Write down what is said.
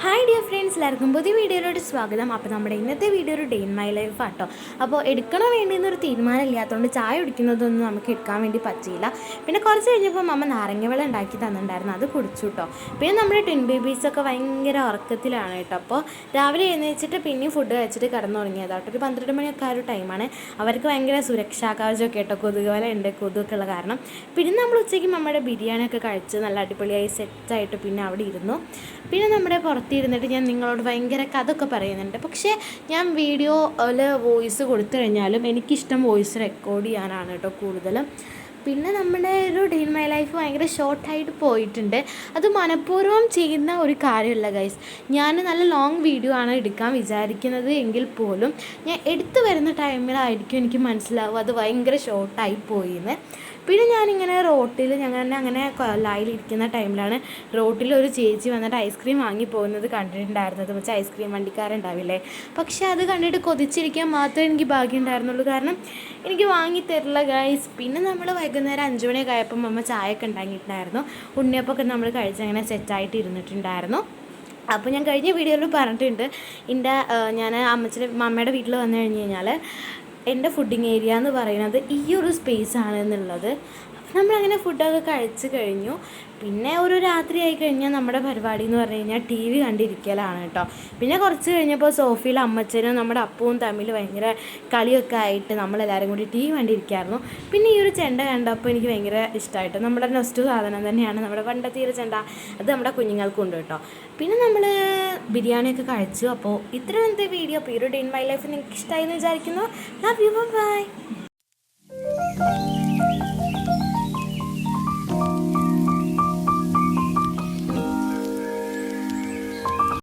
Hi dear friends, എല്ലാവർക്കും പുതിയ വീഡിയോയിലോട്ട് സ്വാഗതം. അപ്പോൾ നമ്മുടെ ഇന്നത്തെ വീഡിയോ ഒരു ഡേ ഇൻ മൈ ലൈഫ് ആട്ടോ. അപ്പോൾ എടുക്കണോ വേണ്ടിയെന്നൊരു തീരുമാനം ഇല്ലാത്തതുകൊണ്ട് ചായ കുടിക്കുന്നതൊന്നും നമുക്ക് എടുക്കാൻ വേണ്ടി പറ്റിയില്ല. പിന്നെ കുറച്ച് കഴിഞ്ഞപ്പോൾ അമ്മ നാരങ്ങ വെള്ളം ഉണ്ടാക്കി തന്നിട്ടുണ്ടായിരുന്നു, അത് കുടിച്ചു കേട്ടോ. പിന്നെ നമ്മുടെ ട്വിൻ ബേബീസൊക്കെ ഭയങ്കര ഉറക്കത്തിലാണ് കേട്ടോ. അപ്പോൾ രാവിലെ എഴുന്നേച്ചിട്ട് പിന്നെയും ഫുഡ് കഴിച്ചിട്ട് കിടന്നുറങ്ങിയതാട്ടോ. ഒരു 12 മണിയൊക്കെ ആ ഒരു ടൈമാണ്. അവർക്ക് ഭയങ്കര സുരക്ഷാ കവചമൊക്കെ കേട്ടോ, കൊതുക് വല ഉണ്ട്, കൊതുകൊക്കെ ഉള്ള കാരണം. പിന്നെ നമ്മൾ ഉച്ചയ്ക്ക് നമ്മുടെ ബിരിയാണിയൊക്കെ കഴിച്ച് നല്ല അടിപൊളിയായി സെറ്റായിട്ട് പിന്നെ അവിടെ ഇരുന്നു. പിന്നെ നമ്മുടെ പുറത്തിരുന്നിട്ട് ഞാൻ നിങ്ങളോട് ഭയങ്കര കഥയൊക്കെ പറയുന്നുണ്ട്. പക്ഷേ ഞാൻ വീഡിയോയിൽ വോയിസ് കൊടുത്തു കഴിഞ്ഞാലും എനിക്കിഷ്ടം വോയിസ് റെക്കോർഡ് ചെയ്യാനാണ് കേട്ടോ കൂടുതലും. പിന്നെ നമ്മുടെ ഒരു ഡേ ഇൻ മൈ ലൈഫ് ഭയങ്കര ഷോർട്ടായിട്ട് പോയിട്ടുണ്ട്. അത് മനഃപൂർവ്വം ചെയ്യുന്ന ഒരു കാര്യമല്ല ഗൈസ്. ഞാൻ നല്ല ലോങ് വീഡിയോ ആണ് എടുക്കാൻ വിചാരിക്കുന്നത് എങ്കിൽ പോലും ഞാൻ എടുത്തു വരുന്ന ടൈമിലായിരിക്കും എനിക്ക് മനസ്സിലാവും അത് ഭയങ്കര ഷോർട്ടായി പോയിന്ന്. പിന്നെ ഞാനിങ്ങനെ റോട്ടിൽ അങ്ങനെ ലൈനിലിരിക്കുന്ന ടൈമിലാണ് റോട്ടിൽ ഒരു ചേച്ചി വന്നിട്ട് ഐസ്ക്രീം വാങ്ങി പോകുന്നത് കണ്ടിട്ടുണ്ടായിരുന്നത്. വെച്ചാൽ ഐസ്ക്രീം വണ്ടിക്കാരുണ്ടാവില്ലേ. പക്ഷേ അത് കണ്ടിട്ട് കൊതിച്ചിരിക്കാൻ മാത്രമേ എനിക്ക് ഭാഗ്യം ഉണ്ടായിരുന്നുള്ളൂ, കാരണം എനിക്ക് വാങ്ങി തരില്ല ഗൈസ്. പിന്നെ നമ്മൾ വൈകുന്നേരം 5 മണിയൊക്കെ ആയപ്പം അമ്മ ചായയൊക്കെ ഉണ്ടാക്കിയിട്ടുണ്ടായിരുന്നു. ഉണ്ണിയപ്പമൊക്കെ നമ്മൾ കഴിച്ചങ്ങനെ സെറ്റായിട്ട് ഇരുന്നിട്ടുണ്ടായിരുന്നു. അപ്പോൾ ഞാൻ കഴിഞ്ഞ വീഡിയോയിൽ പറഞ്ഞിട്ടുണ്ട്, ഞാൻ അമ്മയുടെ വീട്ടിൽ വന്നു കഴിഞ്ഞ് കഴിഞ്ഞാൽ എൻ്റെ ഫുഡിങ് ഏരിയ എന്ന് പറയുന്നത് ഈ ഒരു സ്പേസ് ആണ് എന്നുള്ളത്. നമ്മളങ്ങനെ ഫുഡൊക്കെ കഴിച്ച് കഴിഞ്ഞു. പിന്നെ ഒരു രാത്രി ആയി കഴിഞ്ഞാൽ നമ്മുടെ പരിപാടി എന്ന് പറഞ്ഞു കഴിഞ്ഞാൽ ടി വി കണ്ടിരിക്കലാണ് കേട്ടോ. പിന്നെ കുറച്ച് കഴിഞ്ഞപ്പോൾ സോഫിയിൽ അമ്മച്ചനും നമ്മുടെ അപ്പവും തമ്മിൽ ഭയങ്കര കളിയൊക്കെ ആയിട്ട് നമ്മളെല്ലാവരും കൂടി ടി വി കണ്ടിരിക്കായിരുന്നു. പിന്നെ ഈ ഒരു ചെണ്ട കണ്ടപ്പോൾ എനിക്ക് ഭയങ്കര ഇഷ്ടമായിട്ട്. നമ്മുടെ നെക്സ്റ്റ് സാധനം തന്നെയാണ് നമ്മുടെ പണ്ടത്തെ ഒരു ചെണ്ട, അത് നമ്മുടെ കുഞ്ഞുങ്ങൾക്കും ഉണ്ട് കേട്ടോ. പിന്നെ നമ്മൾ ബിരിയാണിയൊക്കെ കഴിച്ചു. അപ്പോൾ ഇത്രയും വീഡിയോ. അപ്പോൾ ഈ ഒരു ഡേ ഇൻ മൈ ലൈഫ് നിങ്ങൾക്ക് ഇഷ്ടമായി എന്ന് വിചാരിക്കുന്നു. Love you, by.